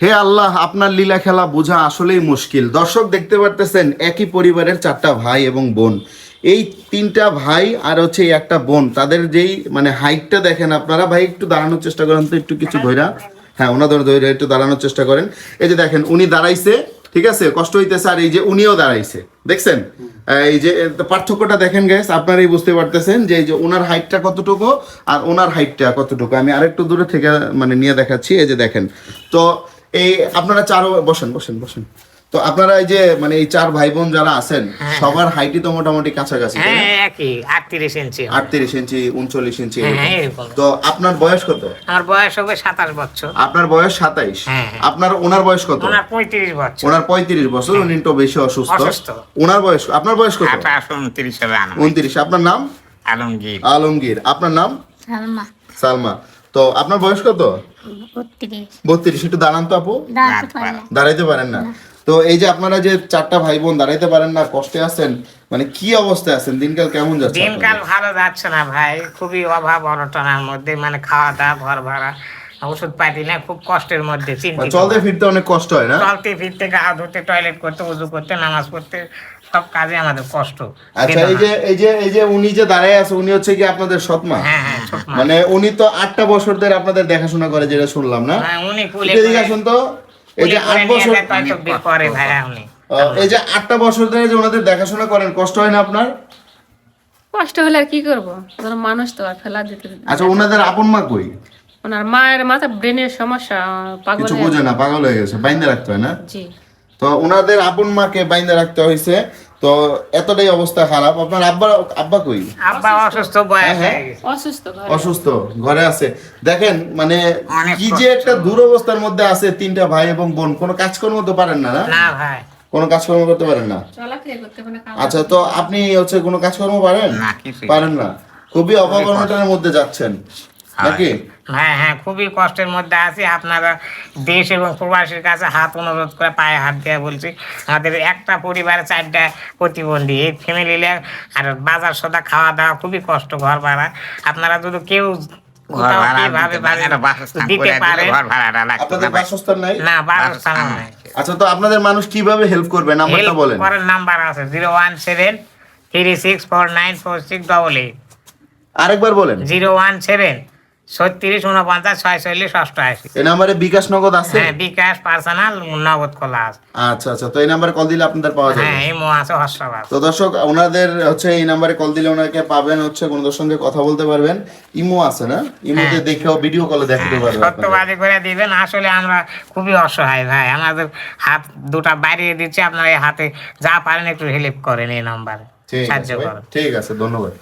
হে আল্লাহ, আপনার লীলা খেলা বোঝা আসলেই মুশকিল। দর্শক দেখতে পারতেছেন একই পরিবারের 4টা ভাই এবং বোন। এই 3টা ভাই আর হচ্ছে এই একটা বোন, তাদের যেই মানে হাইটটা দেখেন আপনারা। ভাই একটু দাঁড়ানোর চেষ্টা করেন তো, একটু কিছু ধইরা। হ্যাঁ, ওনাদের ধরে একটু দাঁড়ানোর চেষ্টা করেন। এই যে দেখেন উনি দাঁড়াইছে, ঠিক আছে, কষ্ট হইতেছে, আর এই যে উনিও দাঁড়াইছে, দেখছেন? এই যে পার্থক্যটা দেখেন গ্যাস, আপনারাই বুঝতে পারতেছেন যে এই যে ওনার হাইটটা কতটুকু আর ওনার হাইটটা কতটুকু। আমি আরেকটু দূরে থেকে মানে নিয়ে দেখাচ্ছি। এই যে দেখেন, তো এই আপনারা বসেন বসেন বসেন। তো আপনারা এই যে মানে এই 4 ভাই বোন যারা আছেন, সবার হাইটই তো মোটামুটি কাছাকাছি, তাই না? একই 38 ইঞ্চি 38 ইঞ্চি 39 ইঞ্চি এরকম। তো আপনার বয়স কত? আমার বয়স হবে 27 বছর। আপনার বয়স 27। আপনার ওনার বয়স কত? ওনার 35 বছর। ওনার 35 বছর। উনি তো বেশি অসুস্থ। ওনার বয়স, আপনার বয়স কত? 29 হবে। 29। আপনার নাম? আলমগীর। আলমগীর। আপনার নাম? সালমা। সালমা। তো আপনার বয়স কত? 32। 32। একটু দাঁড়ান তো আপু। দাঁড়াইতে পারেন না? তো এই যে আপনারা যে 4টা ভাই বোন দাঁড়াইতে পারেন না, কষ্টে আছেন, মানে কি অবস্থায় আছেন? দিনকাল কেমন যাচ্ছে? দিনকাল ভালো যাচ্ছে না ভাই, খুবই অভাব অনটনের মধ্যে, মানে খাওয়া দাওয়া, ঘর ভাড়া, ওষুধ পাতি না, খুব কষ্টের মধ্যে। চলতে ফিরতে অনেক কষ্ট হয় না? চলতে ফিরতে, গা ধুতে, টয়লেট করতে, উজু করতে, নামাজ পড়তে, সব কাজে আমাদের কষ্ট। আচ্ছা, এই যে উনি যে দাঁড়ায় আছে, উনি হচ্ছে কি আপনাদের সৎ মা? হ্যাঁ, মানে উনি তো 8টা বছর ধরে আপনাদের দেখাশোনা করে, যেটা শুনলাম না? উনি এদিকে আসুন তো। এই যে 8 বছর পরে ভাইয়া উনি এই যে 8টা বছর ধরে যে ওনাদের দেখাশোনা করেন, কষ্ট হয় না আপনার? কষ্ট হলে আর কি করবো, মানুষ তো আর ফেলা দিতে। আচ্ছা, ওনাদের আপন মা কই? ওনার মায়ের মাথা ব্রেনের সমস্যা, পাগল কিছু হয়ে বোঝে না, পাগল হয়ে গেছে, বাইন্দা রাখতে হয় না? জি। তো ওনাদের আপন মাকে বাইন্দা রাখতে হয়েছে। তো এতটাই অবস্থা খারাপ। আপনার আব্বা কই? আব্বা অসুস্থ, বয়স হয়ে গেছে। অসুস্থ ঘরে আছে। দেখেন মানে কি যে একটা দুরবস্থার মধ্যে আছে 3টা ভাই এবং বোন। কোনো কাজকর্ম তো পারেন না? না ভাই, কোনো কাজকর্ম করতে পারেন না? আচ্ছা, তো আপনি হচ্ছে কোনো কাজকর্ম পারেন? পারেন না? খুবই অভাব অনটনের মধ্যে যাচ্ছেন নাকি? হ্যাঁ, খুবই কষ্টের মধ্যে আছি। আপনারা দেশ এবং প্রবাসীর কাছে হাত অনুরোধ করে, পায়ে হাত দিয়ে বলছি, আমাদের একটা পরিবারে 4টা প্রতিবন্ধী, এই ফ্যামিলি আর বাজার সদা, খাওয়া দাওয়া, খুবই কষ্ট, ঘর ভাড়া। আপনারা যদি কেউ দিতে পারেন। আপনাদের বাসস্থান নাই? না, বাসস্থান নাই। আচ্ছা, তো আপনাদের মানুষ কিভাবে হেল্প করবে? নাম্বারটা বলেন। নাম্বার আছে 01736494688। আরেকবার বলেন। 01736494688। এই নম্বরে বিকাশ নগদ আছে? হ্যাঁ, বিকাশ পার্সোনাল নগদ খোলা আছে। আচ্ছা আচ্ছা, তো এই নম্বরে কল দিলে আপনাদের পাওয়া যাবে? হ্যাঁ, ইমো আছে, হোয়াটসঅ্যাপ আছে। তো দর্শক, ওনাদের হচ্ছে এই নম্বরে কল দিলে ওনাকে পাবেন, হচ্ছে কোনদের সঙ্গে কথা বলতে পারবেন। ইমো আছে না? ইমোতে দেখেও ভিডিও কলে দেখাতে পারবেন। সত্যবাদী করে দিবেন। আসলে আমরা খুবই অসহায় ভাই, আমাদের হাত দুটা বাড়িয়ে দিচ্ছে। আপনারা এই হাতে যা পারেন একটু হেল্প করেন, এই নাম্বারে সাহায্য করেন। ঠিক আছে, ধন্যবাদ।